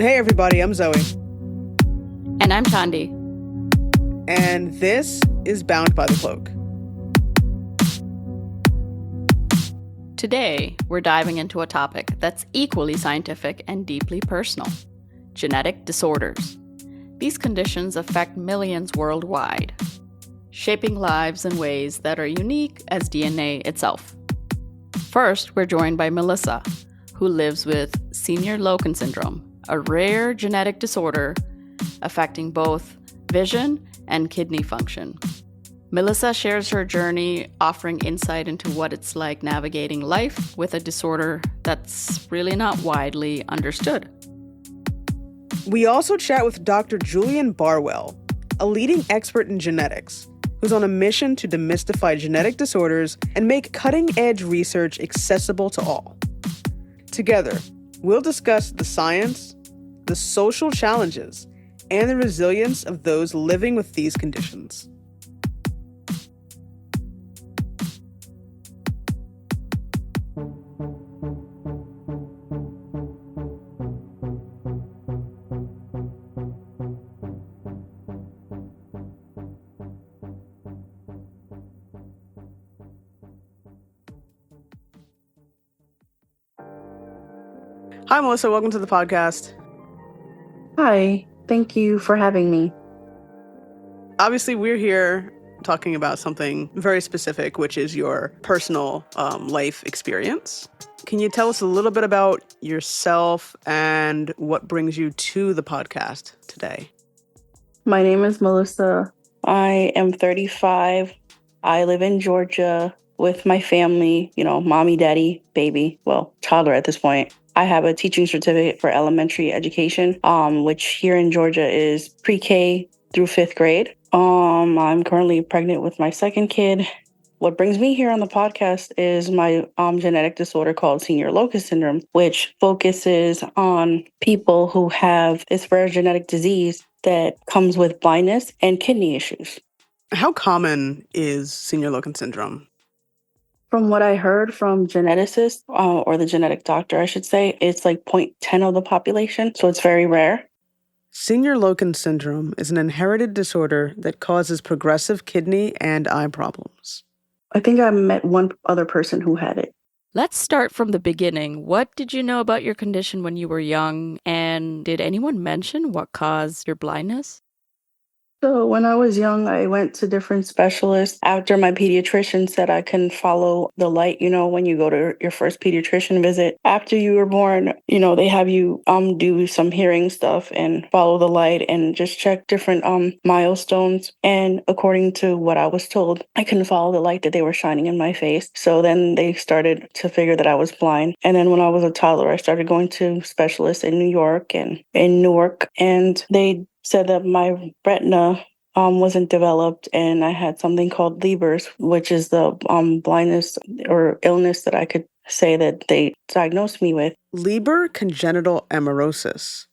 Hey everybody, I'm Zoe. And I'm Chandi. And this is Bound by the Cloak. Today, we're diving into a topic that's equally scientific and deeply personal: genetic disorders. These conditions affect millions worldwide, shaping lives in ways that are unique as DNA itself. First, we're joined by Melissa, who lives with Senior-Loken Syndrome, a rare genetic disorder affecting both vision and kidney function. Melissa shares her journey, offering insight into what it's like navigating life with a disorder that's really not widely understood. We also chat with Dr. Julian Barwell, a leading expert in genetics, who's on a mission to demystify genetic disorders and make cutting-edge research accessible to all. Together, we'll discuss the science, the social challenges, and the resilience of those living with these conditions. Hi, Melissa. Welcome to the podcast. Hi. Thank you for having me. Obviously, we're here talking about something very specific, which is your personal life experience. Can you tell us a little bit about yourself and what brings you to the podcast today? My name is Melissa. I am 35. I live in Georgia with my family, mommy, daddy, baby, toddler at this point. I have a teaching certificate for elementary education, which here in Georgia is pre-K through 5th grade. I'm currently pregnant with my second kid. What brings me here on the podcast is my genetic disorder called Senior-Løken Syndrome, which focuses on people who have this rare genetic disease that comes with blindness and kidney issues. How common is Senior-Loken Syndrome? From what I heard from geneticists, or the genetic doctor, I should say, it's like 0.10 of the population, so it's very rare. Senior-Loken Syndrome is an inherited disorder that causes progressive kidney and eye problems. I think I met one other person who had it. Let's start from the beginning. What did you know about your condition when you were young? And did anyone mention what caused your blindness? So when I was young, I went to different specialists. After my pediatrician said I can follow the light, when you go to your first pediatrician visit. After you were born, they have you do some hearing stuff and follow the light and just check different milestones. And according to what I was told, I couldn't follow the light that they were shining in my face. So then they started to figure that I was blind. And then when I was a toddler, I started going to specialists in New York and in Newark, and they said that my retina wasn't developed, and I had something called Leber's, which is the blindness or illness that I could say that they diagnosed me with. Leber congenital amaurosis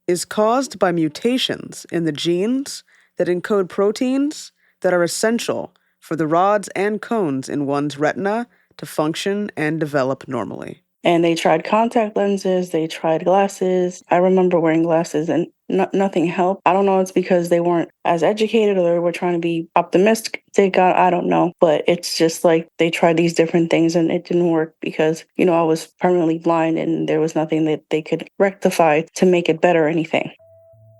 is caused by mutations in the genes that encode proteins that are essential for the rods and cones in one's retina to function and develop normally. And they tried contact lenses, they tried glasses. I remember wearing glasses and nothing helped. I don't know, it's because they weren't as educated or they were trying to be optimistic. I don't know. But it's just like they tried these different things and it didn't work because, I was permanently blind and there was nothing that they could rectify to make it better or anything.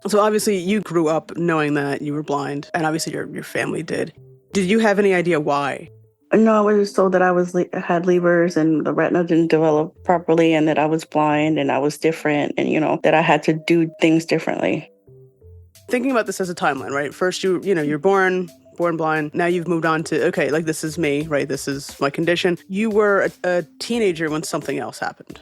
So obviously you grew up knowing that you were blind, and obviously your family did. Did you have any idea why? No, I was just told that I had Leber's and the retina didn't develop properly and that I was blind and I was different and, that I had to do things differently. Thinking about this as a timeline, right? First, you're born blind. Now you've moved on to, okay, like this is me, right? This is my condition. You were a teenager when something else happened.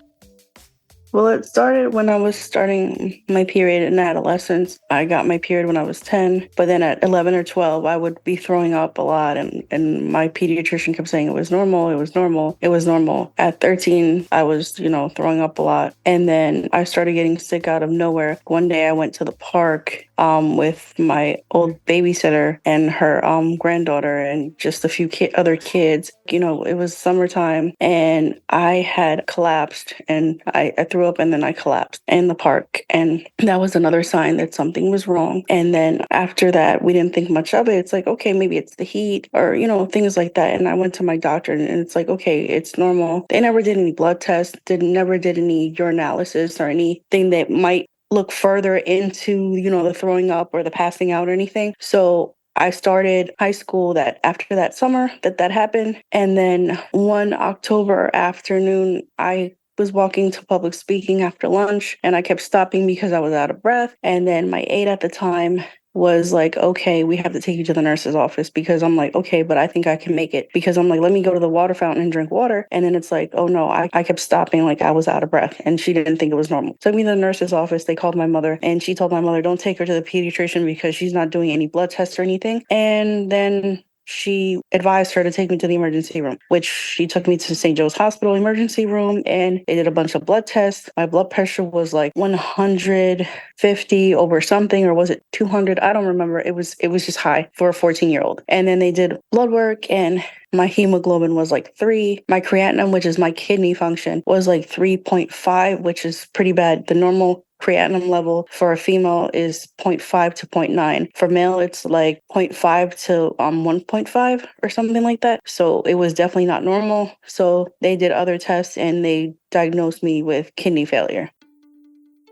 Well, it started when I was starting my period in adolescence. I got my period when I was 10, but then at 11 or 12, I would be throwing up a lot, and my pediatrician kept saying it was normal, it was normal, it was normal. At 13, I was, throwing up a lot, and then I started getting sick out of nowhere. One day I went to the park with my old babysitter and her granddaughter and just a few other kids. It was summertime, and I had collapsed, and I threw threw up and then I collapsed in the park. And that was another sign that something was wrong. And then after that, we didn't think much of it. It's like, okay, maybe it's the heat or, things like that. And I went to my doctor and it's like, okay, it's normal. They never did any blood tests, never did any urinalysis or anything that might look further into, the throwing up or the passing out or anything. So I started high school after that summer that happened. And then one October afternoon, I was walking to public speaking after lunch and I kept stopping because I was out of breath. And then my aide at the time was like, okay, we have to take you to the nurse's office, because I'm like, okay, but I think I can make it, because I'm like, let me go to the water fountain and drink water. And then it's like, oh no, I kept stopping, like I was out of breath, and she didn't think it was normal. Took me to the nurse's office. They called my mother and she told my mother, don't take her to the pediatrician because she's not doing any blood tests or anything. And then she advised her to take me to the emergency room, which she took me to St. Joe's Hospital emergency room, and they did a bunch of blood tests. My blood pressure was like 150 over something, or was it 200? I don't remember. It was just high for a 14-year-old. And then they did blood work and my hemoglobin was like 3. My creatinine, which is my kidney function, was like 3.5, which is pretty bad. The normal creatinine level for a female is 0.5 to 0.9. For male, it's like 0.5 to 1.5 or something like that. So it was definitely not normal. So they did other tests and they diagnosed me with kidney failure.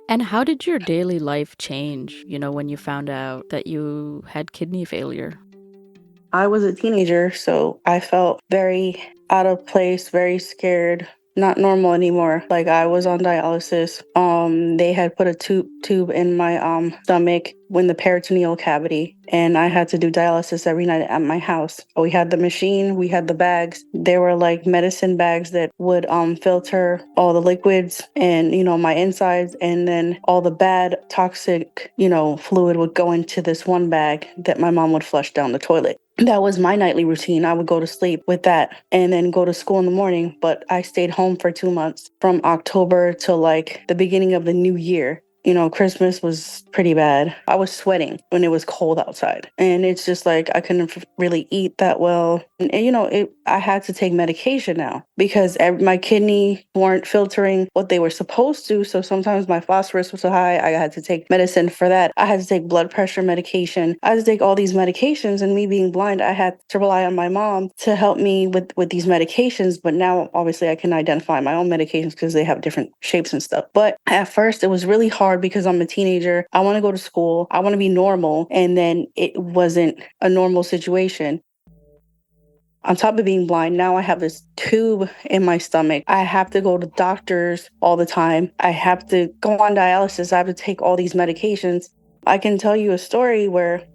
And how did your daily life change, when you found out that you had kidney failure? I was a teenager, so I felt very out of place, very scared, not normal anymore. Like I was on dialysis. They had put a tube in my stomach in the peritoneal cavity, and I had to do dialysis every night at my house. We had the machine, we had the bags. They were like medicine bags that would filter all the liquids and my insides, and then all the bad toxic fluid would go into this one bag that my mom would flush down the toilet. That was my nightly routine. I would go to sleep with that and then go to school in the morning. But I stayed home for 2 months, from October to like the beginning of the new year. Christmas was pretty bad. I was sweating when it was cold outside. And it's just like I couldn't really eat that well. And I had to take medication now because my kidney weren't filtering what they were supposed to. So sometimes my phosphorus was so high, I had to take medicine for that. I had to take blood pressure medication. I had to take all these medications, and me being blind, I had to rely on my mom to help me with these medications. But now obviously I can identify my own medications because they have different shapes and stuff. But at first it was really hard because I'm a teenager. I want to go to school. I want to be normal. And then it wasn't a normal situation. On top of being blind, now I have this tube in my stomach. I have to go to doctors all the time. I have to go on dialysis. I have to take all these medications. I can tell you a story where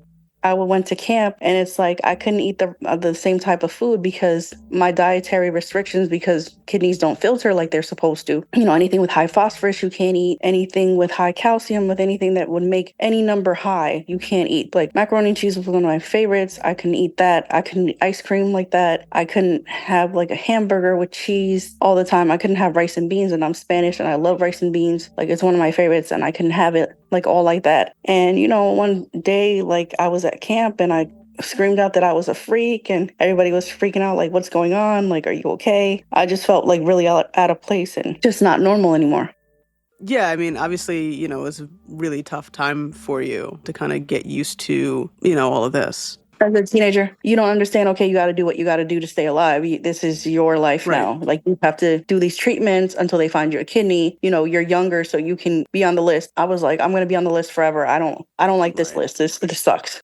I went to camp, and it's like I couldn't eat the same type of food because my dietary restrictions, because kidneys don't filter like they're supposed to. Anything with high phosphorus, you can't eat. Anything with high calcium, with anything that would make any number high, you can't eat. Like macaroni and cheese was one of my favorites. I couldn't eat that. I couldn't eat ice cream like that. I couldn't have like a hamburger with cheese all the time. I couldn't have rice and beans, and I'm Spanish and I love rice and beans. Like it's one of my favorites, and I couldn't have it like all like that. And one day, like I was at camp and I screamed out that I was a freak, and everybody was freaking out, like, what's going on? Like, are you okay? I just felt like really out of place and just not normal anymore. Yeah, I mean, obviously, it was a really tough time for you to kind of get used to, all of this. As a teenager, you don't understand, okay, you got to do what you got to do to stay alive. This is your life Right. now. Like, you have to do these treatments until they find your kidney. You're younger, so you can be on the list. I was like, I'm going to be on the list forever. I don't like this list. This sucks.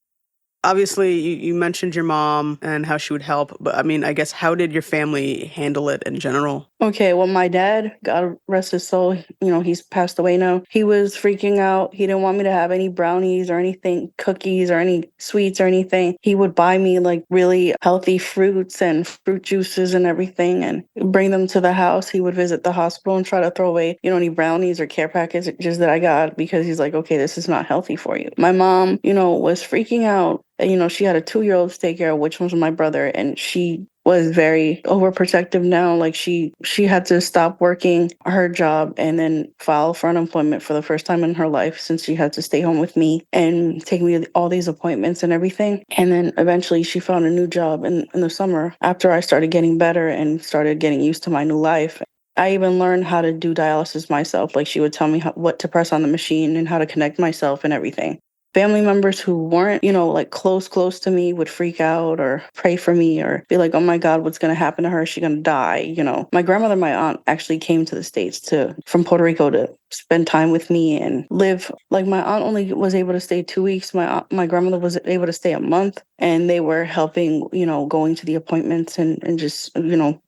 Obviously, you mentioned your mom and how she would help, but I mean, I guess, how did your family handle it in general? Okay, well, my dad, God rest his soul, he's passed away now. He was freaking out. He didn't want me to have any brownies or anything, cookies or any sweets or anything. He would buy me like really healthy fruits and fruit juices and everything and bring them to the house. He would visit the hospital and try to throw away, any brownies or care packages that I got, because he's like, okay, this is not healthy for you. My mom, was freaking out. She had a 2-year-old to take care of, which was my brother, and she was very overprotective now. Like she had to stop working her job and then file for unemployment for the first time in her life, since she had to stay home with me and take me to all these appointments and everything. And then eventually she found a new job in the summer after I started getting better and started getting used to my new life. I even learned how to do dialysis myself. Like she would tell me what to press on the machine and how to connect myself and everything. Family members who weren't, like close to me would freak out or pray for me or be like, oh my God, what's going to happen to her? Is she going to die? My grandmother, my aunt actually came to the States from Puerto Rico to spend time with me and live. Like my aunt only was able to stay 2 weeks. My grandmother was able to stay a month, and they were helping, going to the appointments and just,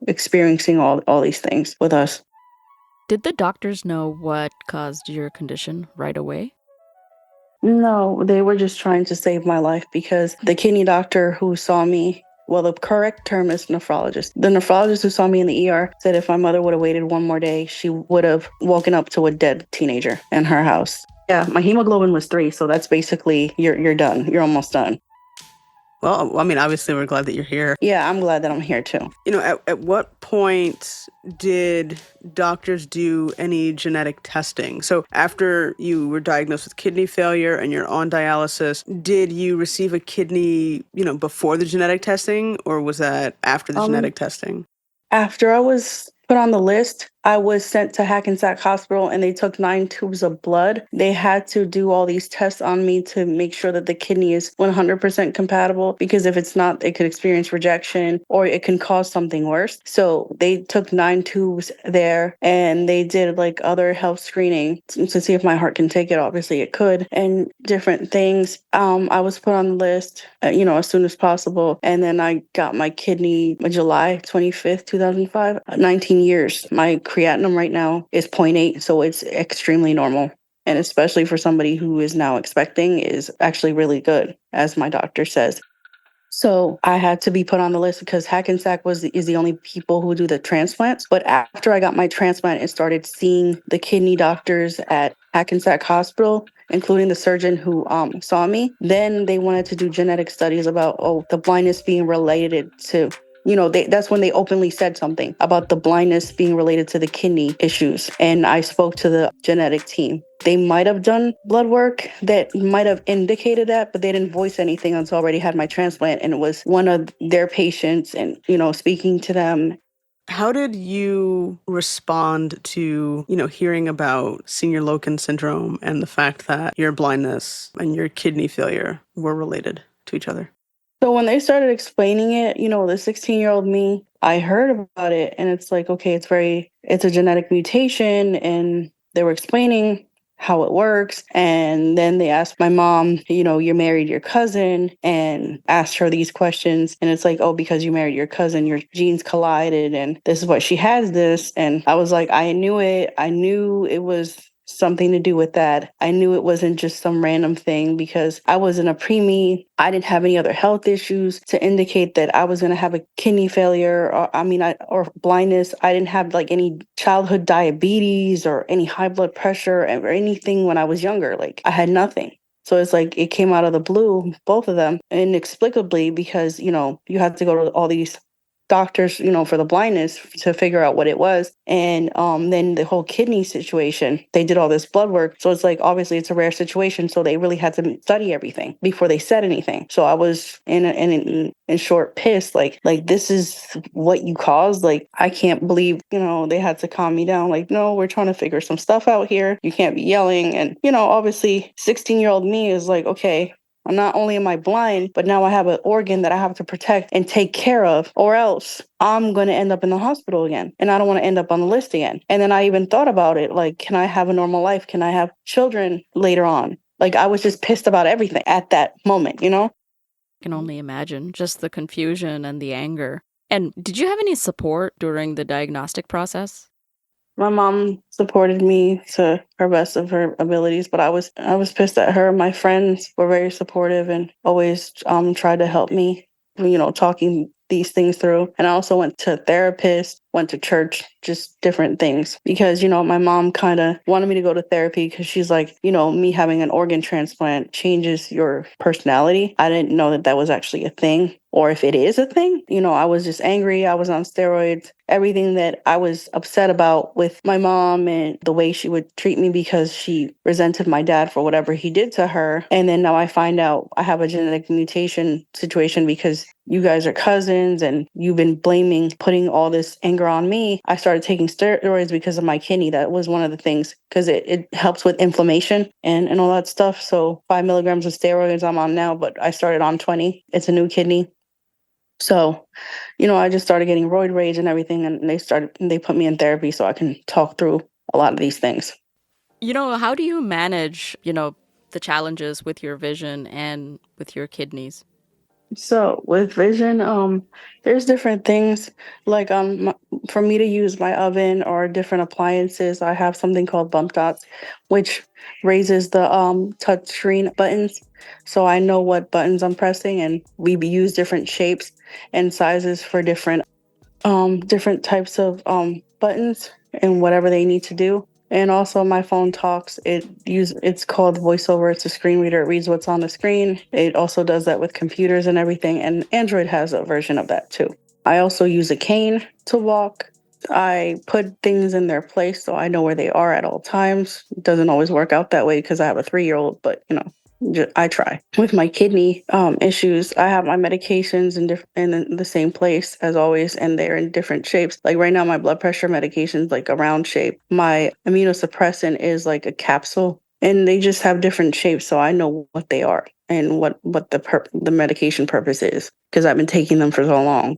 experiencing all these things with us. Did the doctors know what caused your condition right away? No, they were just trying to save my life because the kidney doctor who saw me, well, the correct term is nephrologist. The nephrologist who saw me in the ER said if my mother would have waited one more day, she would have woken up to a dead teenager in her house. Yeah, my hemoglobin was 3, so that's basically you're done. You're almost done. Well, I mean, obviously, we're glad that you're here. Yeah, I'm glad that I'm here too. At what point did doctors do any genetic testing? So after you were diagnosed with kidney failure and you're on dialysis, did you receive a kidney, before the genetic testing, or was that after the genetic testing? After I was put on the list, I was sent to Hackensack Hospital and they took 9 tubes of blood. They had to do all these tests on me to make sure that the kidney is 100% compatible, because if it's not, it could experience rejection or it can cause something worse. So they took 9 tubes there and they did like other health screening to see if my heart can take it. Obviously it could, and different things. I was put on the list, as soon as possible. And then I got my kidney July 25th, 2005, 19 years. My creatinine right now is 0.8, so it's extremely normal. And especially for somebody who is now expecting is actually really good, as my doctor says. So I had to be put on the list because Hackensack is the only people who do the transplants. But after I got my transplant and started seeing the kidney doctors at Hackensack Hospital, including the surgeon who saw me, then they wanted to do genetic studies about, the blindness being related to, that's when they openly said something about the blindness being related to the kidney issues. And I spoke to the genetic team. They might have done blood work that might have indicated that, but they didn't voice anything until I already had my transplant. And it was one of their patients and, speaking to them. How did you respond to, hearing about Senior-Loken syndrome and the fact that your blindness and your kidney failure were related to each other? So when they started explaining it, the 16-year-old me, I heard about it and it's like, okay, it's a genetic mutation, and they were explaining how it works. And then they asked my mom, you married your cousin, and asked her these questions. And it's like, because you married your cousin, your genes collided and this is what she has this. And I was like, I knew it. I knew it was something to do with that. I knew it wasn't just some random thing because I wasn't a preemie. I didn't have any other health issues to indicate that I was going to have a kidney failure or blindness. I didn't have like any childhood diabetes or any high blood pressure or anything when I was younger. Like I had nothing. So it's like it came out of the blue, both of them, inexplicably, because, you had to go to all these doctors, for the blindness to figure out what it was. And then the whole kidney situation, they did all this blood work. So it's like, obviously it's a rare situation. So they really had to study everything before they said anything. So I was in short pissed, like this is what you caused. Like, I can't believe, they had to calm me down. Like, no, we're trying to figure some stuff out here. You can't be yelling. And, obviously 16-year-old me is like, okay, not only am I blind, but now I have an organ that I have to protect and take care of, or else I'm going to end up in the hospital again. And I don't want to end up on the list again. And then I even thought about it, like, can I have a normal life? Can I have children later on? Like, I was just pissed about everything at that moment, I can only imagine just the confusion and the anger. And did you have any support during the diagnostic process? My mom supported me to her best of her abilities, but I was pissed at her. My friends were very supportive and always tried to help me, talking these things through. And I also went to a therapist, went to church, just different things. Because, my mom kind of wanted me to go to therapy because she's like, me having an organ transplant changes your personality. I didn't know that was actually a thing, or if it is a thing. I was just angry. I was on steroids. Everything that I was upset about with my mom and the way she would treat me because she resented my dad for whatever he did to her. And then now I find out I have a genetic mutation situation because you guys are cousins and you've been putting all this anger longer on me, I started taking steroids because of my kidney. That was one of the things, because it helps with inflammation and all that stuff. So 5 milligrams of steroids I'm on now, but I started on 20. It's a new kidney. So, I just started getting roid rage and everything, and they put me in therapy so I can talk through a lot of these things. How do you manage, the challenges with your vision and with your kidneys? So with vision, there's different things like for me to use my oven or different appliances. I have something called bump dots, which raises the touch screen buttons, so I know what buttons I'm pressing, and we use different shapes and sizes for different types of buttons and whatever they need to do. And also my phone talks. It's called VoiceOver. It's a screen reader. It reads what's on the screen. It also does that with computers and everything. And Android has a version of that too. I also use a cane to walk. I put things in their place so I know where they are at all times. It doesn't always work out that way because I have a 3-year-old, but I try. With my kidney issues, I have my medications in the same place as always, and they're in different shapes. Like right now, my blood pressure medication's like a round shape. My immunosuppressant is like a capsule, and they just have different shapes, so I know what they are and what the medication purpose is, because I've been taking them for so long.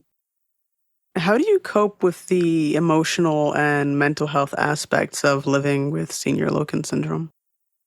How do you cope with the emotional and mental health aspects of living with Senior-Loken syndrome?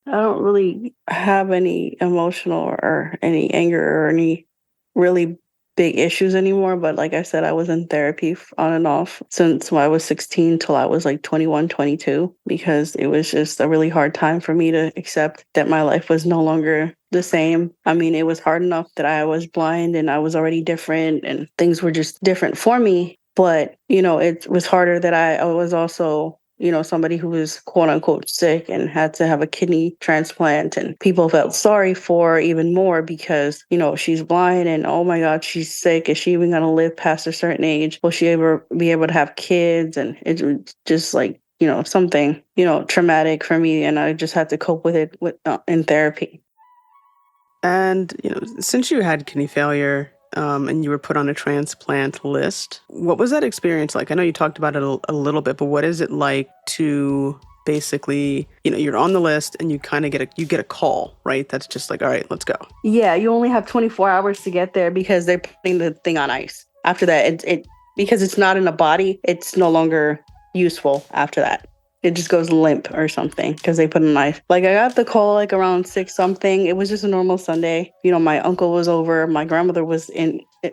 I don't really have any emotional or any anger or any really big issues anymore. But like I said, I was in therapy on and off since I was 16 till I was like 21, 22, because it was just a really hard time for me to accept that my life was no longer the same. I mean, it was hard enough that I was blind and I was already different and things were just different for me. But, it was harder that I was also somebody who was quote unquote sick and had to have a kidney transplant, and people felt sorry for her even more because, she's blind and oh my God, she's sick. Is she even going to live past a certain age? Will she ever be able to have kids? And it was just like, something, traumatic for me. And I just had to cope with it in therapy. And, since you had kidney failure, and you were put on a transplant list, what was that experience like? I know you talked about it a little bit, but what is it like to basically, you're on the list and you kind of get a call, right? That's just like, all right, let's go. Yeah, you only have 24 hours to get there because they're putting the thing on ice. After that, it because it's not in a body, it's no longer useful after that. It just goes limp or something because they put a knife. Like I got the call like around 6 something. It was just a normal Sunday. My uncle was over. My grandmother was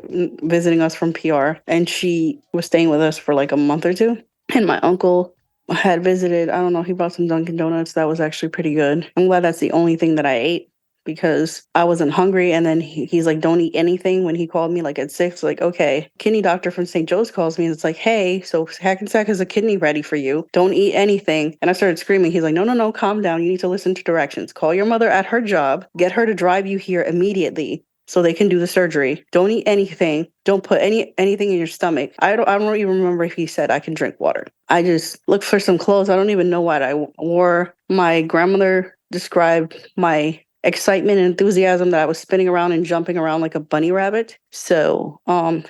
visiting us from PR, and she was staying with us for like a month or two. And my uncle had visited. I don't know. He brought some Dunkin' Donuts. That was actually pretty good. I'm glad that's the only thing that I ate, because I wasn't hungry. And then he's like, don't eat anything when he called me like at 6, like, okay, kidney doctor from St. Joe's calls me and it's like, hey, so Hackensack has a kidney ready for you. Don't eat anything. And I started screaming. He's like, no, calm down. You need to listen to directions. Call your mother at her job. Get her to drive you here immediately so they can do the surgery. Don't eat anything. Don't put anything in your stomach. I don't even remember if he said I can drink water. I just looked for some clothes. I don't even know what I wore. My grandmother described my excitement and enthusiasm that I was spinning around and jumping around like a bunny rabbit. So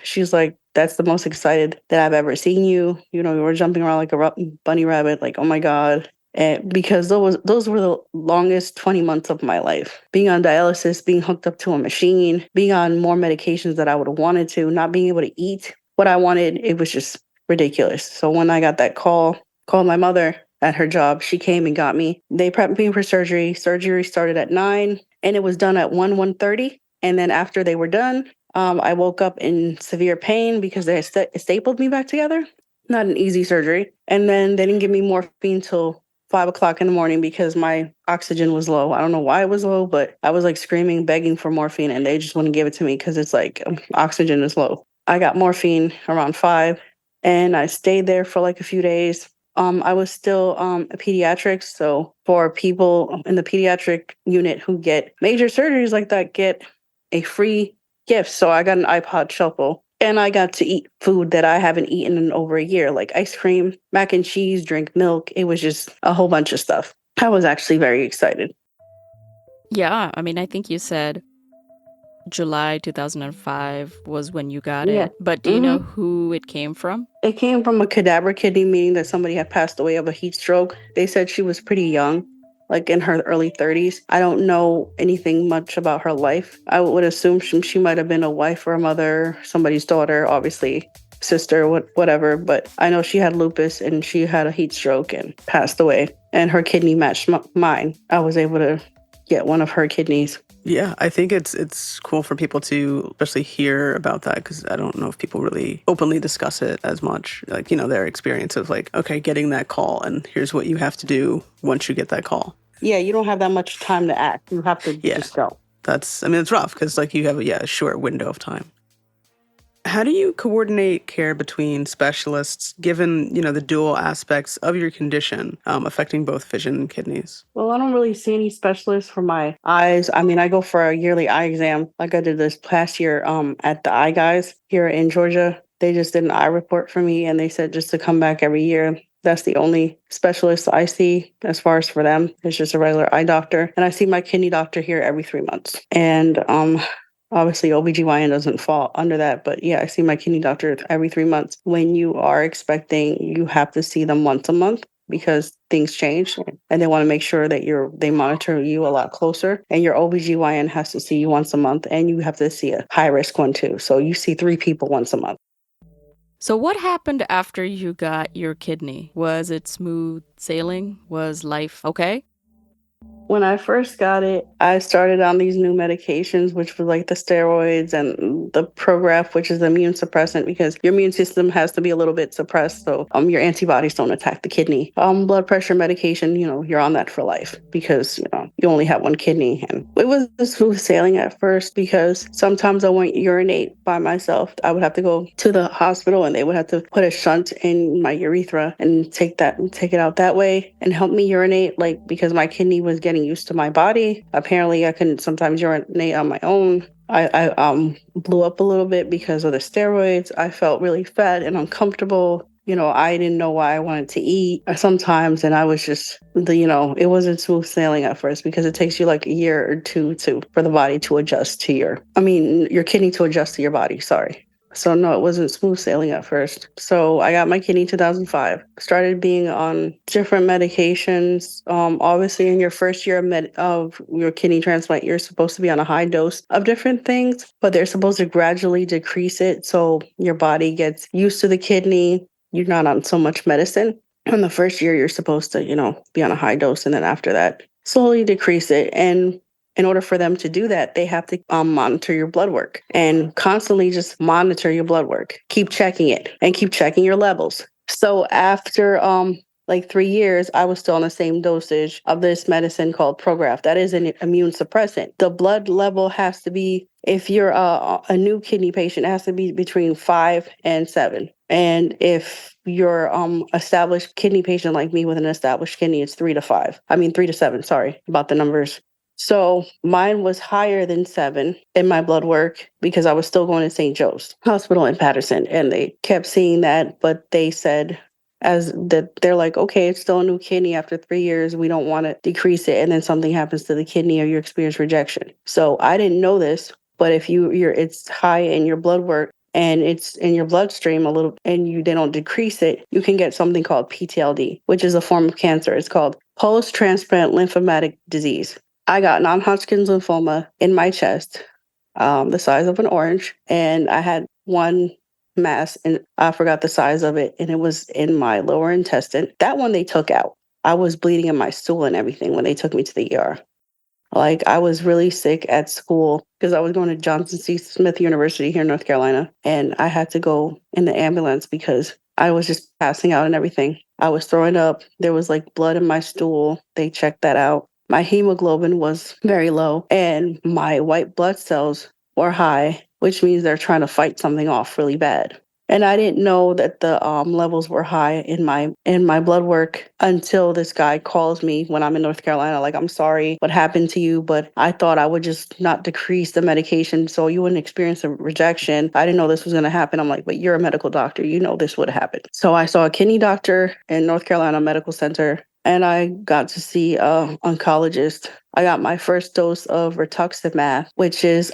she's like, that's the most excited that I've ever seen you. You were jumping around like a bunny rabbit, like, oh my God. And because those were the longest 20 months of my life. Being on dialysis, being hooked up to a machine, being on more medications that I would have wanted to, not being able to eat what I wanted, it was just ridiculous. So when I got that called my mother at her job. She came and got me. They prepped me for surgery. Surgery started at 9 and it was done at 1:30. And then after they were done, I woke up in severe pain because they had stapled me back together. Not an easy surgery. And then they didn't give me morphine till 5 o'clock in the morning because my oxygen was low. I don't know why it was low, but I was like screaming, begging for morphine, and they just wouldn't give it to me because it's like oxygen is low. I got morphine around 5 and I stayed there for like a few days. I was still a pediatric, so for people in the pediatric unit who get major surgeries like that, get a free gift. So I got an iPod Shuffle, and I got to eat food that I haven't eaten in over a year, like ice cream, mac and cheese, drink milk. It was just a whole bunch of stuff. I was actually very excited. Yeah, I mean, I think you said July 2005 was when you got Yeah. it. But do you know who it came from? It came from a cadaver kidney, meaning that somebody had passed away of a heat stroke. They said she was pretty young, like in her early 30s. I don't know anything much about her life. I would assume she might have been a wife or a mother, somebody's daughter, obviously, sister, whatever. But I know she had lupus and she had a heat stroke and passed away. And her kidney matched mine. I was able to get one of her kidneys. Yeah, I think it's cool for people to especially hear about that, because I don't know if people really openly discuss it as much. Like, their experience of like, okay, getting that call and here's what you have to do once you get that call. Yeah, you don't have that much time to act. You have to just go. It's rough because like you have a short window of time. How do you coordinate care between specialists given, the dual aspects of your condition affecting both vision and kidneys? Well, I don't really see any specialists for my eyes. I mean, I go for a yearly eye exam like I did this past year at the Eye Guys here in Georgia. They just did an eye report for me and they said just to come back every year. That's the only specialist I see as far as for them. It's just a regular eye doctor. And I see my kidney doctor here every 3 months. And obviously, OBGYN doesn't fall under that, but yeah, I see my kidney doctor every 3 months. When you are expecting, you have to see them once a month because things change and they want to make sure that they monitor you a lot closer. And your OBGYN has to see you once a month and you have to see a high risk one too. So you see 3 people once a month. So what happened after you got your kidney? Was it smooth sailing? Was life okay? When I first got it, I started on these new medications, which were like the steroids and the Prograf, which is the immune suppressant, because your immune system has to be a little bit suppressed so your antibodies don't attack the kidney. Blood pressure medication, you're on that for life because, you only have one kidney. And it was smooth sailing at first because sometimes I wouldn't urinate by myself. I would have to go to the hospital and they would have to put a shunt in my urethra and take it out that way and help me urinate, like because my kidney was getting used to my body. Apparently, I couldn't sometimes urinate on my own. I blew up a little bit because of the steroids. I felt really fat and uncomfortable. I didn't know why I wanted to eat sometimes, and I was just it wasn't smooth sailing at first because it takes you like a year or two for the body to adjust to your kidney to adjust to your body. Sorry. So no, it wasn't smooth sailing at first. So I got my kidney in 2005. Started being on different medications. Obviously, in your first year of your kidney transplant, you're supposed to be on a high dose of different things, but they're supposed to gradually decrease it so your body gets used to the kidney. You're not on so much medicine. In the first year, you're supposed to, be on a high dose, and then after that, slowly decrease it. And in order for them to do that, they have to monitor your blood work and constantly just monitor your blood work. Keep checking it and keep checking your levels. So after like 3 years, I was still on the same dosage of this medicine called Prograf. That is an immune suppressant. The blood level has to be, if you're a new kidney patient, it has to be between 5 and 7. And if you're established kidney patient like me with an established kidney, it's 3 to 5. 3 to 7, sorry about the numbers. So mine was higher than 7 in my blood work because I was still going to St. Joe's Hospital in Patterson. And they kept seeing that, but they said they're like, okay, it's still a new kidney after 3 years. We don't want to decrease it. And then something happens to the kidney or you experience rejection. So I didn't know this, but if it's high in your blood work and it's in your bloodstream a little and they don't decrease it, you can get something called PTLD, which is a form of cancer. It's called post-transplant lymphomatic disease. I got non-Hodgkin's lymphoma in my chest, the size of an orange, and I had one mass, and I forgot the size of it, and it was in my lower intestine. That one they took out. I was bleeding in my stool and everything when they took me to the ER. Like, I was really sick at school because I was going to Johnson C. Smith University here in North Carolina, and I had to go in the ambulance because I was just passing out and everything. I was throwing up. There was like blood in my stool. They checked that out. My hemoglobin was very low and my white blood cells were high, which means they're trying to fight something off really bad. And I didn't know that the levels were high in my blood work until this guy calls me when I'm in North Carolina, like, I'm sorry what happened to you, but I thought I would just not decrease the medication so you wouldn't experience a rejection. I didn't know this was going to happen. I'm like, but you're a medical doctor. You know this would happen. So I saw a kidney doctor in North Carolina Medical Center. and I got to see an oncologist. I got my first dose of rituximab, which is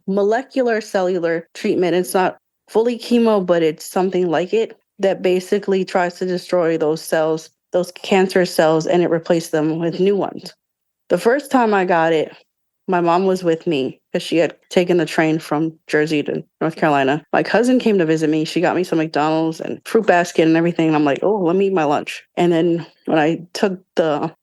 molecular cellular treatment. It's not fully chemo, but it's something like it that basically tries to destroy those cells, those cancer cells, and it replaces them with new ones. The first time I got it, my mom was with me because she had taken the train from Jersey to North Carolina. My cousin came to visit me. She got me some McDonald's and fruit basket and everything. And I'm like, oh, let me eat my lunch. And then when I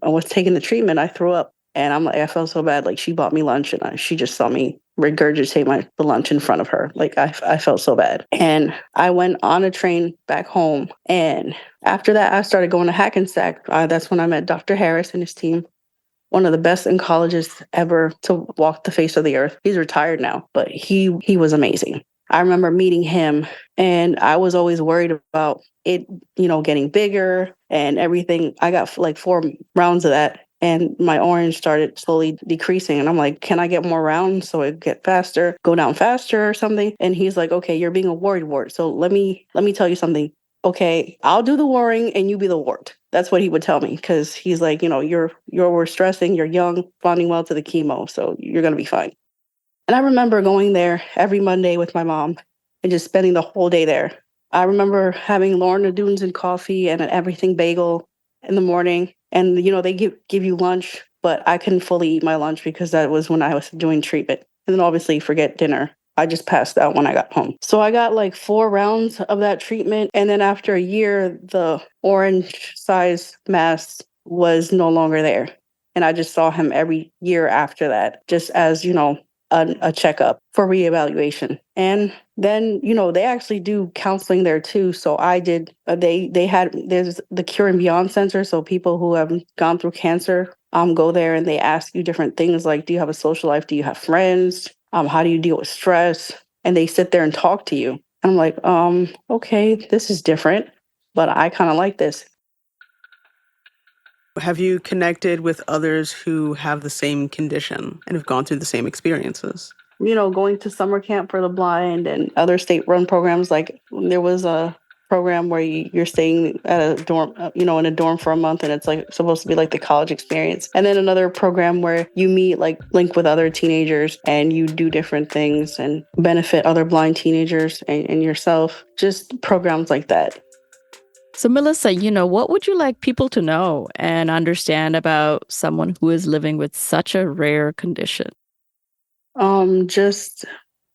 was taking the treatment, I threw up. And I'm like, I felt so bad. Like she bought me lunch and she just saw me regurgitate the lunch in front of her. Like I felt so bad. And I went on a train back home. And after that, I started going to Hackensack. That's when I met Dr. Harris and his team, one of the best oncologists ever to walk the face of the earth. He's retired now, but he was amazing. I remember meeting him, and I was always worried about it, getting bigger and everything. I got like 4 rounds of that, and my orange started slowly decreasing. And I'm like, can I get more rounds so it get faster, go down faster or something? And he's like, okay, you're being a worried wart. So let me tell you something. Okay, I'll do the worrying and you be the wart. That's what he would tell me, because he's like, we're stressing, you're young, responding well to the chemo, so you're going to be fine. And I remember going there every Monday with my mom and just spending the whole day there. I remember having Lorna Doones and coffee and an everything bagel in the morning. And, they give you lunch, but I couldn't fully eat my lunch because that was when I was doing treatment. And then obviously forget dinner. I just passed out when I got home. So I got like 4 rounds of that treatment. And then after a year, the orange size mass was no longer there. And I just saw him every year after that, just as, a checkup for reevaluation. And then, they actually do counseling there too. So I did, there's the Cure and Beyond Center. So people who have gone through cancer go there and they ask you different things like, do you have a social life? Do you have friends? How do you deal with stress? And they sit there and talk to you. And I'm like, okay, this is different, but I kind of like this. Have you connected with others who have the same condition and have gone through the same experiences? Going to summer camp for the blind and other state-run programs. Like there was a program where you're staying at a dorm, in a dorm for a month, and it's like supposed to be like the college experience. And then another program where you link with other teenagers and you do different things and benefit other blind teenagers and yourself. Just programs like that. So, Melissa, what would you like people to know and understand about someone who is living with such a rare condition? Just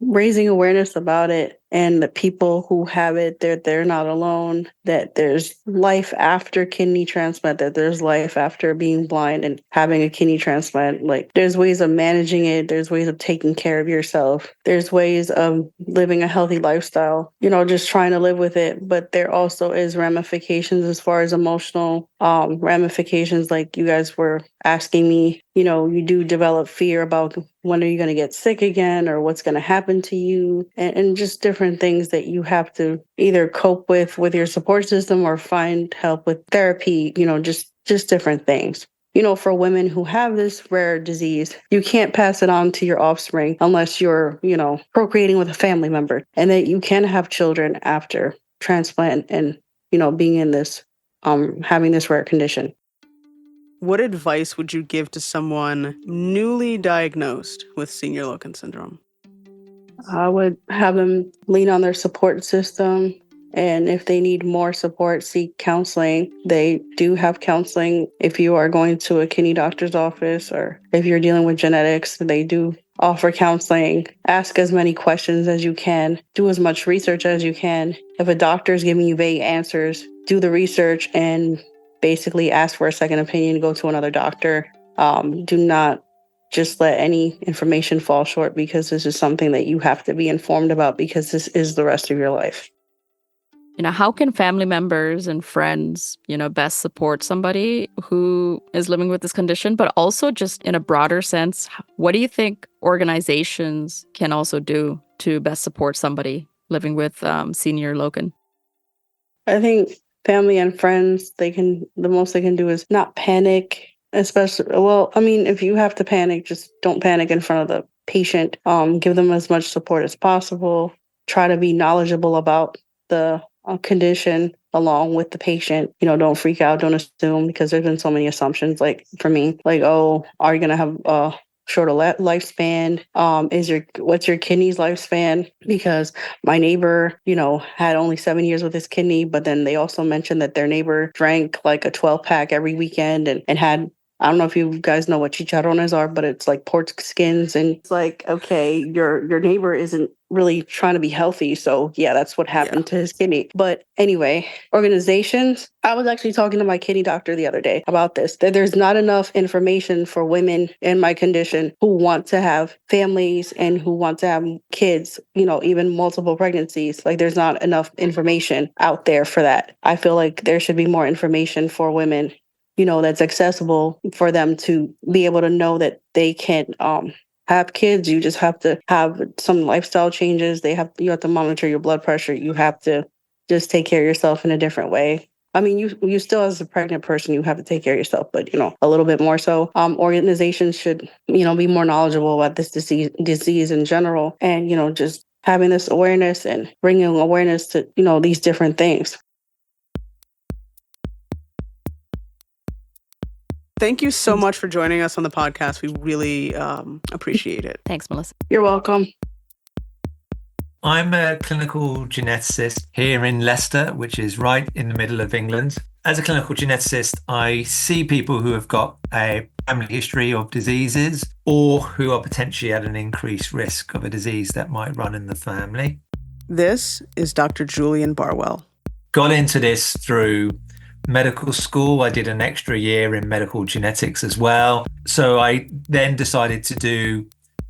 raising awareness about it, and the people who have it, they're not alone, that there's life after kidney transplant, that there's life after being blind and having a kidney transplant. Like there's ways of managing it, there's ways of taking care of yourself, there's ways of living a healthy lifestyle, just trying to live with it. But there also is ramifications as far as emotional ramifications, like you guys were asking me. You do develop fear about when are you going to get sick again, or what's going to happen to you, and just different things that you have to either cope with your support system or find help with therapy, just different things. For women who have this rare disease, you can't pass it on to your offspring unless you're, procreating with a family member, and that you can have children after transplant and, being in this, having this rare condition. What advice would you give to someone newly diagnosed with Senior-Løken syndrome? I would have them lean on their support system. And if they need more support, seek counseling. They do have counseling. If you are going to a kidney doctor's office or if you're dealing with genetics, they do offer counseling. Ask as many questions as you can. Do as much research as you can. If a doctor is giving you vague answers, do the research and basically ask for a second opinion, go to another doctor. Do not just let any information fall short, because this is something that you have to be informed about, because this is the rest of your life. How can family members and friends, best support somebody who is living with this condition, but also just in a broader sense, what do you think organizations can also do to best support somebody living with Senior-Loken? I think family and friends, the most they can do is not panic, especially, if you have to panic, just don't panic in front of the patient. Give them as much support as possible. Try to be knowledgeable about the condition along with the patient. Don't freak out, don't assume, because there's been so many assumptions. Like for me, like, oh, are you gonna have a shorter lifespan? What's your kidney's lifespan? Because my neighbor, had only 7 years with his kidney, but then they also mentioned that their neighbor drank like a 12-pack every weekend and had, I don't know if you guys know what chicharrones are, but it's like pork skins. And it's like, okay, your neighbor isn't really trying to be healthy. So yeah, that's what happened to his kidney. But anyway, organizations, I was actually talking to my kidney doctor the other day about this, that there's not enough information for women in my condition who want to have families and who want to have kids, even multiple pregnancies. Like there's not enough information out there for that. I feel like there should be more information for women, that's accessible for them to be able to know that they can have kids. You just have to have some lifestyle changes. You have to monitor your blood pressure. You have to just take care of yourself in a different way. I mean, you still, as a pregnant person, you have to take care of yourself, but a little bit more so. Organizations should be more knowledgeable about this disease in general, and just having this awareness and bringing awareness to these different things. Thank you so much for joining us on the podcast. We really appreciate it. Thanks, Melissa. You're welcome. I'm a clinical geneticist here in Leicester, which is right in the middle of England. As a clinical geneticist, I see people who have got a family history of diseases or who are potentially at an increased risk of a disease that might run in the family. This is Dr. Julian Barwell. Got into this through medical school. I did an extra year in medical genetics as well. So I then decided to do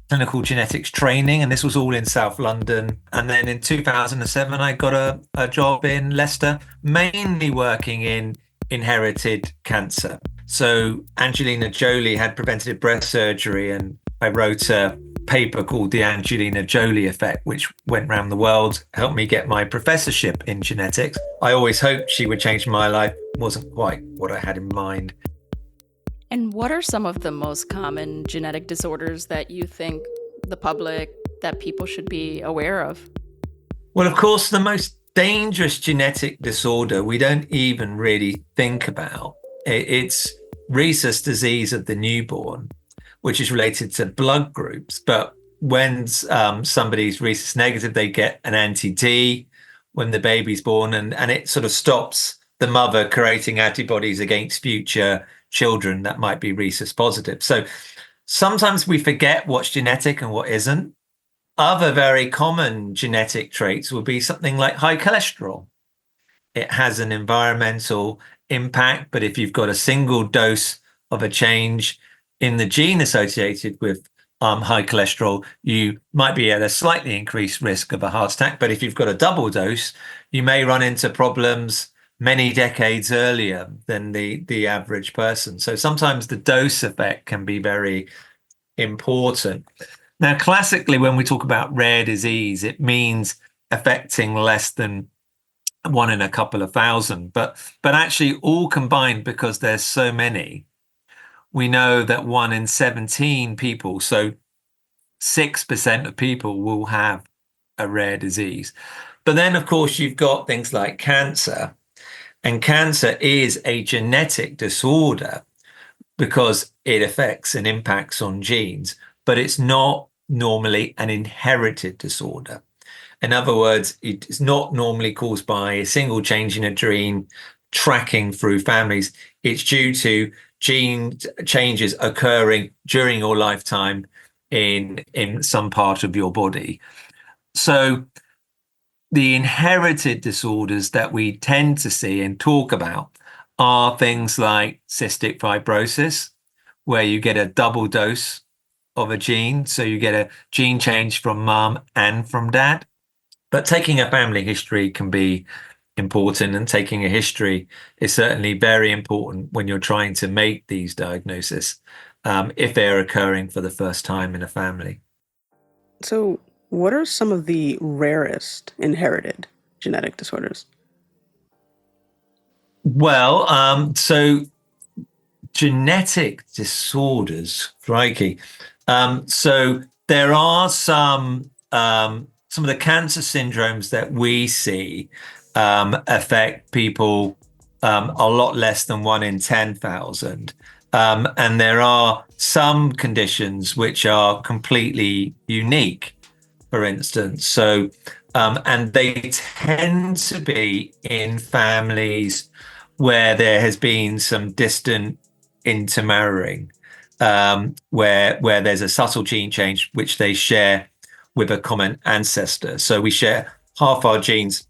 clinical genetics training, and this was all in South London. And then in 2007, I got a job in Leicester, mainly working in inherited cancer. So Angelina Jolie had preventative breast surgery, and I wrote a paper called The Angelina Jolie Effect, which went around the world, helped me get my professorship in genetics. I always hoped she would change my life. Wasn't quite what I had in mind. And what are some of the most common genetic disorders that you think the public, that people should be aware of? Well, of course, the most dangerous genetic disorder we don't even really think about. It's rhesus disease of the newborn, which is related to blood groups. But when somebody's rhesus negative, they get an anti-D when the baby's born, and it sort of stops the mother creating antibodies against future children that might be rhesus positive. So sometimes we forget what's genetic and what isn't. Other very common genetic traits will be something like high cholesterol. It has an environmental impact, but if you've got a single dose of a change in the gene associated with high cholesterol, you might be at a slightly increased risk of a heart attack. But if you've got a double dose, you may run into problems many decades earlier than the average person. So sometimes the dose effect can be very important. Now, classically, when we talk about rare disease, it means affecting less than 1 in a couple of thousand, but actually all combined, because there's so many, we know that 1 in 17 people, so 6% of people, will have a rare disease. But then, of course, you've got things like cancer, and cancer is a genetic disorder because it affects and impacts on genes, but it's not normally an inherited disorder. In other words, it's not normally caused by a single change in a gene tracking through families. It's due to gene changes occurring during your lifetime in some part of your body. So the inherited disorders that we tend to see and talk about are things like cystic fibrosis, where you get a double dose of a gene. So you get a gene change from mom and from dad. But taking a family history can be important, and taking a history is certainly very important when you're trying to make these diagnoses, if they're occurring for the first time in a family. So, what are some of the rarest inherited genetic disorders? Well, so genetic disorders, crikey. So there are some of the cancer syndromes that we see affect people a lot less than 1 in 10,000. And there are some conditions which are completely unique, for instance. So, and they tend to be in families where there has been some distant intermarrying, where there's a subtle gene change which they share with a common ancestor. So we share half our genes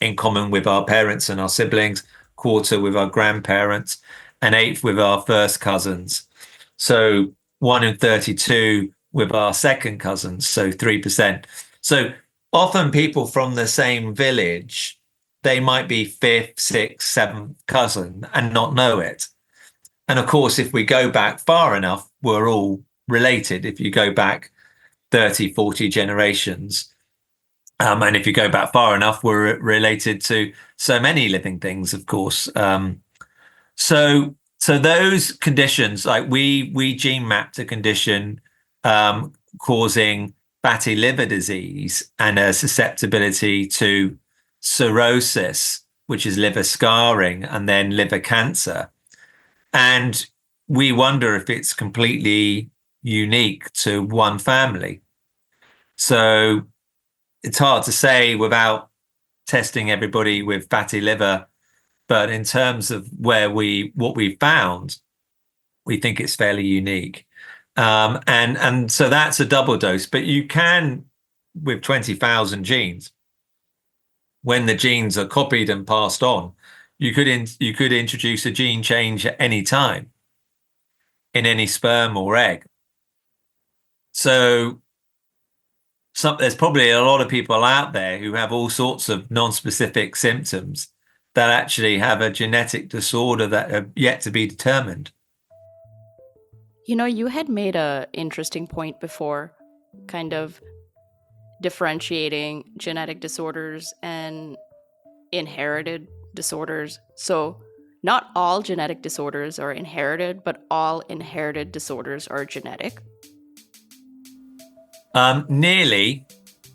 in common with our parents and our siblings, quarter with our grandparents, an eighth with our first cousins. So 1 in 32 with our second cousins, so 3%. So often people from the same village, they might be fifth, sixth, seventh cousin and not know it. And of course, if we go back far enough, we're all related. If you go back 30, 40 generations, and if you go back far enough, we're related to so many living things, of course. So those conditions, like we gene mapped a condition causing fatty liver disease and a susceptibility to cirrhosis, which is liver scarring, and then liver cancer. And we wonder if it's completely unique to one family. So it's hard to say without testing everybody with fatty liver, but in terms of what we found, we think it's fairly unique. And so that's a double dose, but you can, with 20,000 genes, when the genes are copied and passed on, you could introduce a gene change at any time in any sperm or egg. So there's probably a lot of people out there who have all sorts of non-specific symptoms that actually have a genetic disorder that are yet to be determined. You know, you had made an interesting point before, kind of differentiating genetic disorders and inherited disorders. So not all genetic disorders are inherited, but all inherited disorders are genetic. Nearly,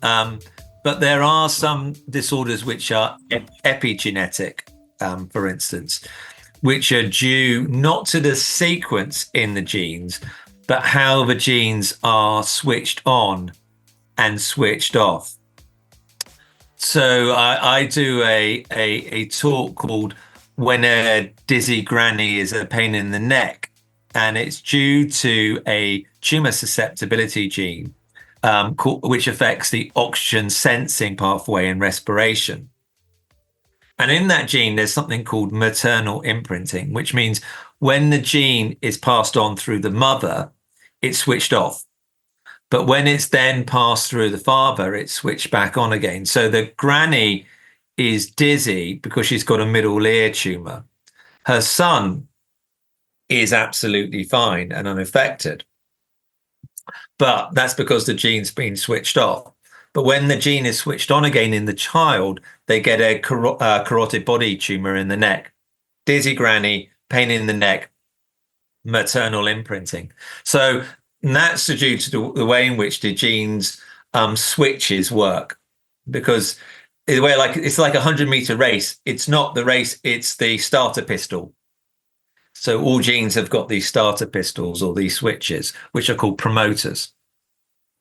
but there are some disorders which are epigenetic, for instance, which are due not to the sequence in the genes, but how the genes are switched on and switched off. So I do a talk called When a Dizzy Granny is a Pain in the Neck, and it's due to a tumor susceptibility gene, which affects the oxygen sensing pathway in respiration. And in that gene, there's something called maternal imprinting, which means when the gene is passed on through the mother, it's switched off. But when it's then passed through the father, it's switched back on again. So the granny is dizzy because she's got a middle ear tumor. Her son is absolutely fine and unaffected. But that's because the gene's been switched off. But when the gene is switched on again in the child, they get a carotid body tumor in the neck. Dizzy granny, pain in the neck, maternal imprinting. So that's due to the way in which the genes switches work. Because it's like a 100-meter race. It's not the race, it's the starter pistol. So all genes have got these starter pistols or these switches, which are called promoters,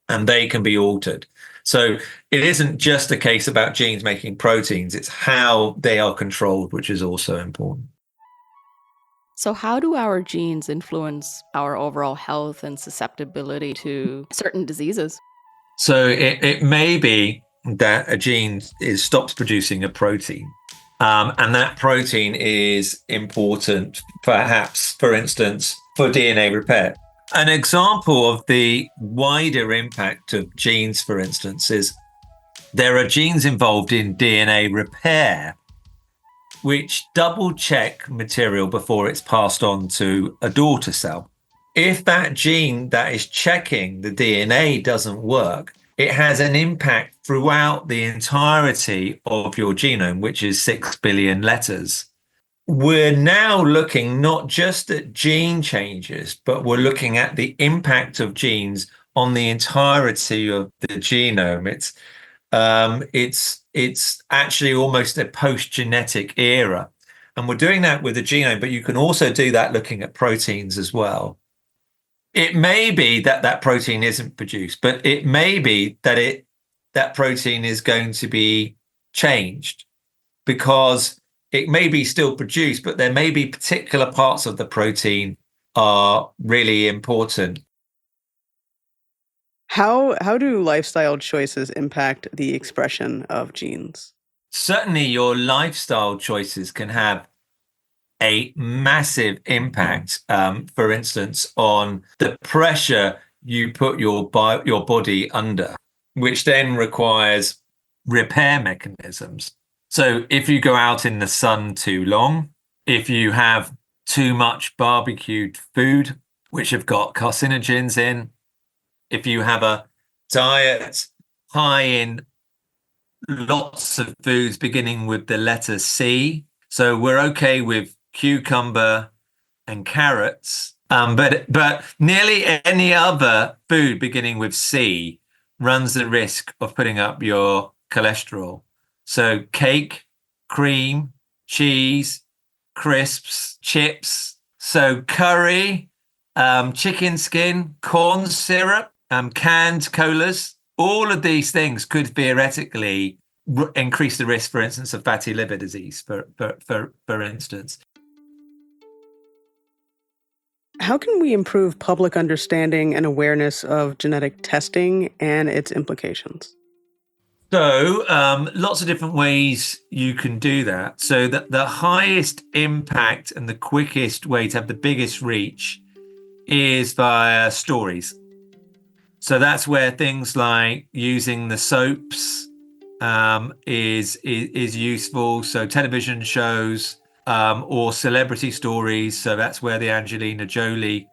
and they can be altered. So it isn't just a case about genes making proteins, it's how they are controlled, which is also important. So how do our genes influence our overall health and susceptibility to certain diseases? So it may be that a gene stops producing a protein. And that protein is important, perhaps, for instance, for DNA repair. An example of the wider impact of genes, for instance, is there are genes involved in DNA repair, which double check material before it's passed on to a daughter cell. If that gene that is checking the DNA doesn't work, it has an impact throughout the entirety of your genome, which is 6 billion letters. We're now looking not just at gene changes, but we're looking at the impact of genes on the entirety of the genome. It's actually almost a post-genetic era. And we're doing that with the genome, but you can also do that looking at proteins as well. It may be that that protein isn't produced, but it may be that that protein is going to be changed, because it may be still produced, but there may be particular parts of the protein are really important. How do lifestyle choices impact the expression of genes? Certainly, your lifestyle choices can have a massive impact, for instance, on the pressure you put your body under, which then requires repair mechanisms. So if you go out in the sun too long, if you have too much barbecued food, which have got carcinogens in, if you have a diet high in lots of foods beginning with the letter C, so we're okay with cucumber and carrots, but nearly any other food beginning with C runs the risk of putting up your cholesterol. So cake, cream, cheese, crisps, chips, so curry, chicken skin, corn syrup, canned colas, all of these things could theoretically increase the risk, for instance, of fatty liver disease, for instance. How can we improve public understanding and awareness of genetic testing and its implications? So lots of different ways you can do that. So the highest impact and the quickest way to have the biggest reach is via stories. So that's where things like using the soaps is useful. So television shows or celebrity stories. So that's where the Angelina Jolie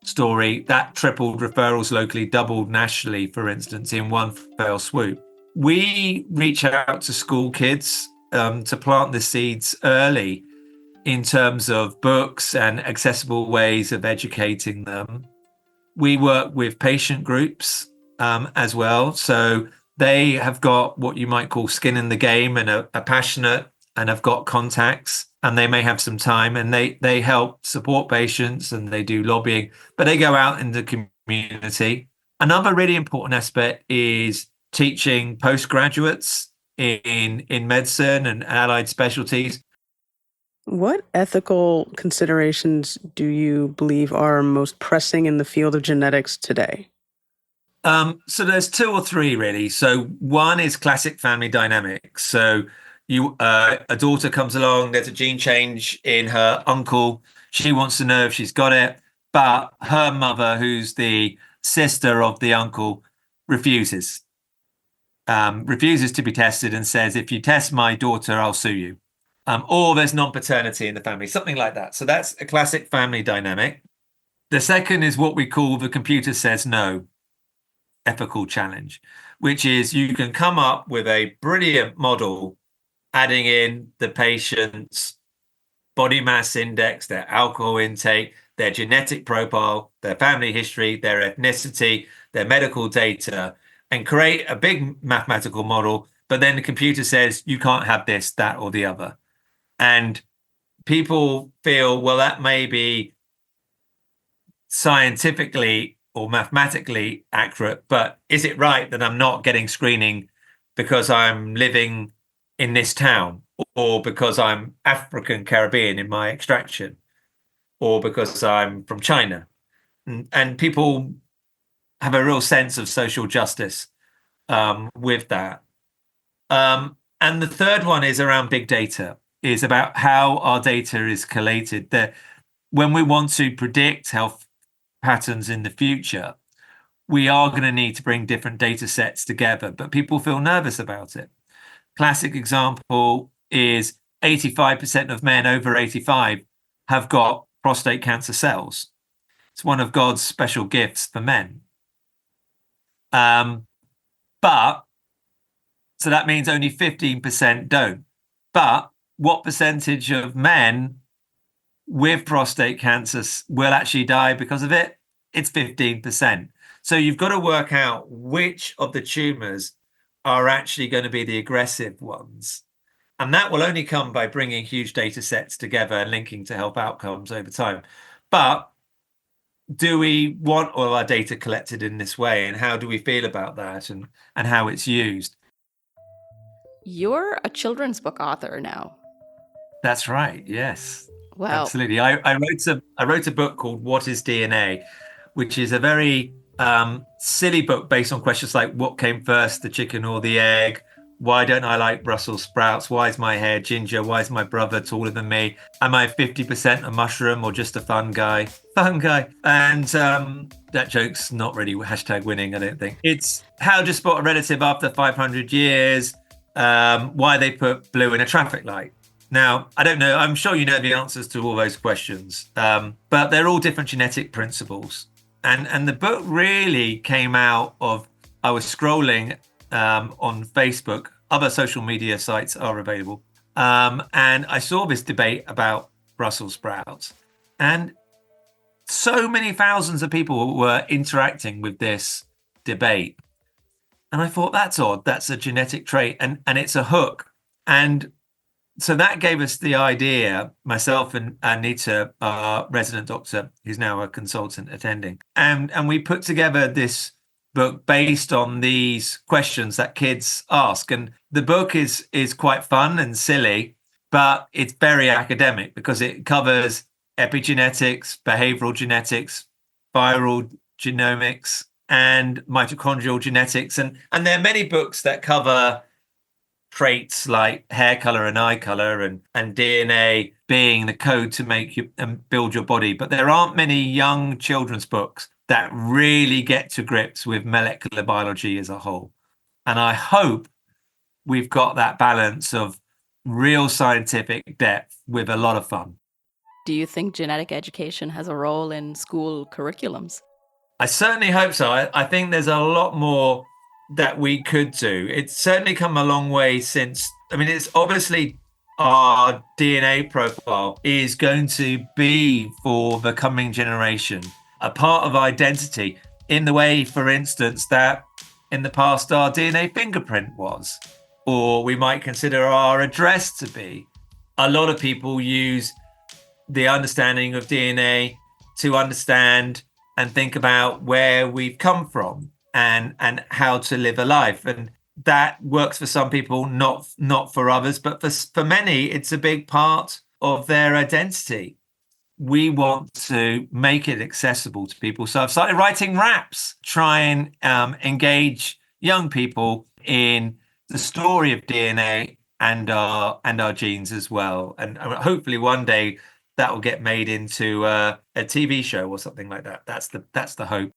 story, that tripled referrals locally, doubled nationally, for instance, in one fell swoop. We reach out to school kids to plant the seeds early in terms of books and accessible ways of educating them. We work with patient groups as well. So they have got what you might call skin in the game and are passionate and have got contacts, and they may have some time, and they help support patients and they do lobbying, but they go out in the community. Another really important aspect is teaching postgraduates in medicine and allied specialties. What ethical considerations do you believe are most pressing in the field of genetics today? So there's two or three really. So one is classic family dynamics. So a daughter comes along, there's a gene change in her uncle. She wants to know if she's got it, but her mother, who's the sister of the uncle, refuses to be tested and says, if you test my daughter, I'll sue you. Or there's non-paternity in the family, something like that. So that's a classic family dynamic. The second is what we call the computer says no ethical challenge, which is you can come up with a brilliant model adding in the patient's body mass index, their alcohol intake, their genetic profile, their family history, their ethnicity, their medical data, and create a big mathematical model. But then the computer says you can't have this, that, or the other. And people feel, well, that may be scientifically or mathematically accurate, but is it right that I'm not getting screening because I'm living in this town, or because I'm African Caribbean in my extraction, or because I'm from China? And people have a real sense of social justice with that. And the third one is around big data, is about how our data is collated. That when we want to predict health patterns in the future, we are going to need to bring different data sets together, but people feel nervous about it. Classic example is 85% of men over 85 have got prostate cancer cells. It's one of God's special gifts for men. But so that means only 15% don't. But what percentage of men with prostate cancer will actually die because of it? It's 15%. So you've got to work out which of the tumors are actually going to be the aggressive ones. And that will only come by bringing huge data sets together and linking to health outcomes over time. But do we want all our data collected in this way? And how do we feel about that and how it's used? You're a children's book author now. That's right. Yes. Wow. Absolutely. I wrote a book called What is DNA, which is a very silly book based on questions like what came first, the chicken or the egg? Why don't I like Brussels sprouts? Why is my hair ginger? Why is my brother taller than me? Am I 50% a mushroom or just a fun guy? Fun guy. And that joke's not really hashtag winning, I don't think. It's how to spot a relative after 500 years, why they put blue in a traffic light. Now, I don't know, I'm sure you know the answers to all those questions, but they're all different genetic principles. And the book really came out of, I was scrolling on Facebook, other social media sites are available, and I saw this debate about Brussels sprouts. And so many thousands of people were interacting with this debate. And I thought, that's odd, that's a genetic trait, and it's a hook. And so that gave us the idea, myself and Anita, our resident doctor, who's now a consultant attending, and we put together this book based on these questions that kids ask. And the book is quite fun and silly, but it's very academic because it covers epigenetics, behavioral genetics, viral genomics, and mitochondrial genetics. And there are many books that cover traits like hair color and eye color and DNA being the code to make you and build your body. But there aren't many young children's books that really get to grips with molecular biology as a whole. And I hope we've got that balance of real scientific depth with a lot of fun. Do you think genetic education has a role in school curriculums? I certainly hope so. I think there's a lot more that we could do. It's certainly come a long way since, I mean, it's obviously our DNA profile is going to be for the coming generation a part of identity in the way, for instance, that in the past our DNA fingerprint was, or we might consider our address to be. A lot of people use the understanding of DNA to understand and think about where we've come from and how to live a life. And that works for some people, not for others, but for many, it's a big part of their identity. We want to make it accessible to people. So I've started writing raps, try and engage young people in the story of DNA and our genes as well. And hopefully one day that will get made into a TV show or something like that. That's the hope.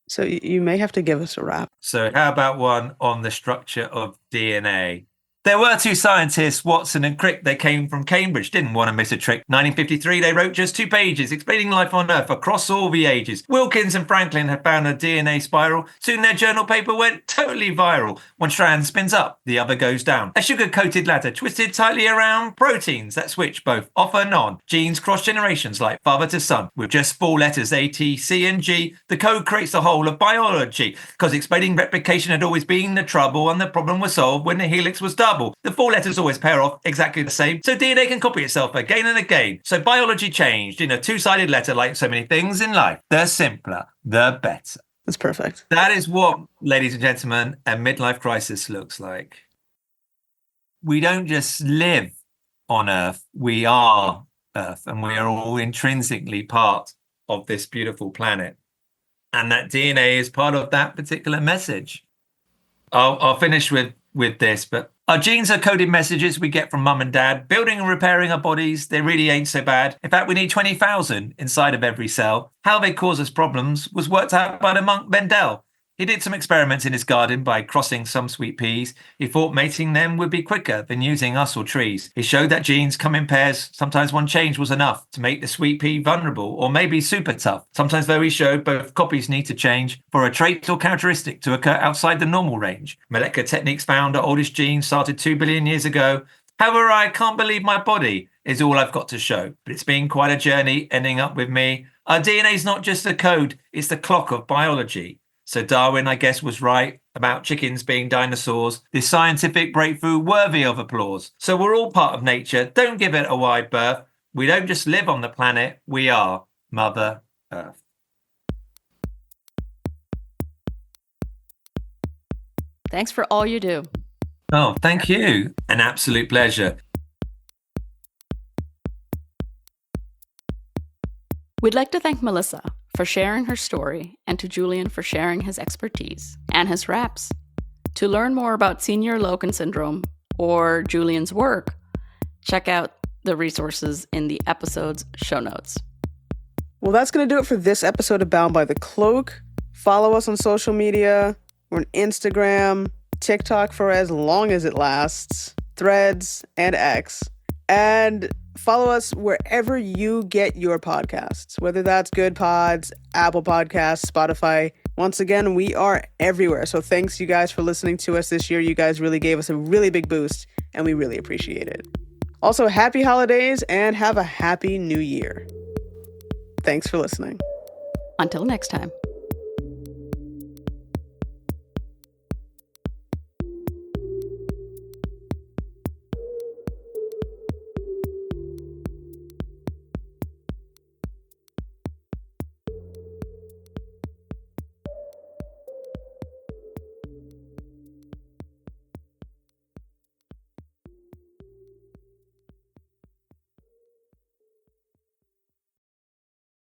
So you may have to give us a rap. So how about one on the structure of DNA? There were two scientists, Watson and Crick. They came from Cambridge, didn't want to miss a trick. 1953, they wrote just 2 pages explaining life on Earth across all the ages. Wilkins and Franklin had found a DNA spiral. Soon their journal paper went totally viral. One strand spins up, the other goes down. A sugar-coated ladder twisted tightly around proteins that switch both off and on. Genes cross generations like father to son. With just 4 letters, A, T, C, and G, the code creates the whole of biology. Because explaining replication had always been the trouble, and the problem was solved when the helix was double. The 4 letters always pair off exactly the same, so DNA can copy itself again and again. So biology changed in a 2-sided letter like so many things in life. The simpler, the better. That's perfect. That is what, ladies and gentlemen, a midlife crisis looks like. We don't just live on Earth, we are Earth, and we are all intrinsically part of this beautiful planet. And that DNA is part of that particular message. I'll finish with this, but our genes are coded messages we get from mum and dad. Building and repairing our bodies, they really ain't so bad. In fact, we need 20,000 inside of every cell. How they cause us problems was worked out by the monk Mendel. He did some experiments in his garden by crossing some sweet peas. He thought mating them would be quicker than using us or trees. He showed that genes come in pairs. Sometimes one change was enough to make the sweet pea vulnerable or maybe super tough. Sometimes, though, he showed both copies need to change for a trait or characteristic to occur outside the normal range. Molecular techniques found our oldest gene started 2 billion years ago. However, I can't believe my body is all I've got to show. But it's been quite a journey ending up with me. Our DNA is not just a code, it's the clock of biology. So Darwin, I guess, was right about chickens being dinosaurs, this scientific breakthrough worthy of applause. So we're all part of nature. Don't give it a wide berth. We don't just live on the planet, we are Mother Earth. Thanks for all you do. Oh, thank you. An absolute pleasure. We'd like to thank Melissa for sharing her story and to Julian for sharing his expertise and his raps. To learn more about Senior-Løken Syndrome or Julian's work, check out the resources in the episode's show notes. Well, that's going to do it for this episode of Bound by the Cloak. Follow us on social media. We're on Instagram, TikTok for as long as it lasts, Threads, and X. And follow us wherever you get your podcasts, whether that's Good Pods, Apple Podcasts, Spotify. Once again, we are everywhere. So thanks, you guys, for listening to us this year. You guys really gave us a really big boost, and we really appreciate it. Also, happy holidays and have a happy new year. Thanks for listening. Until next time.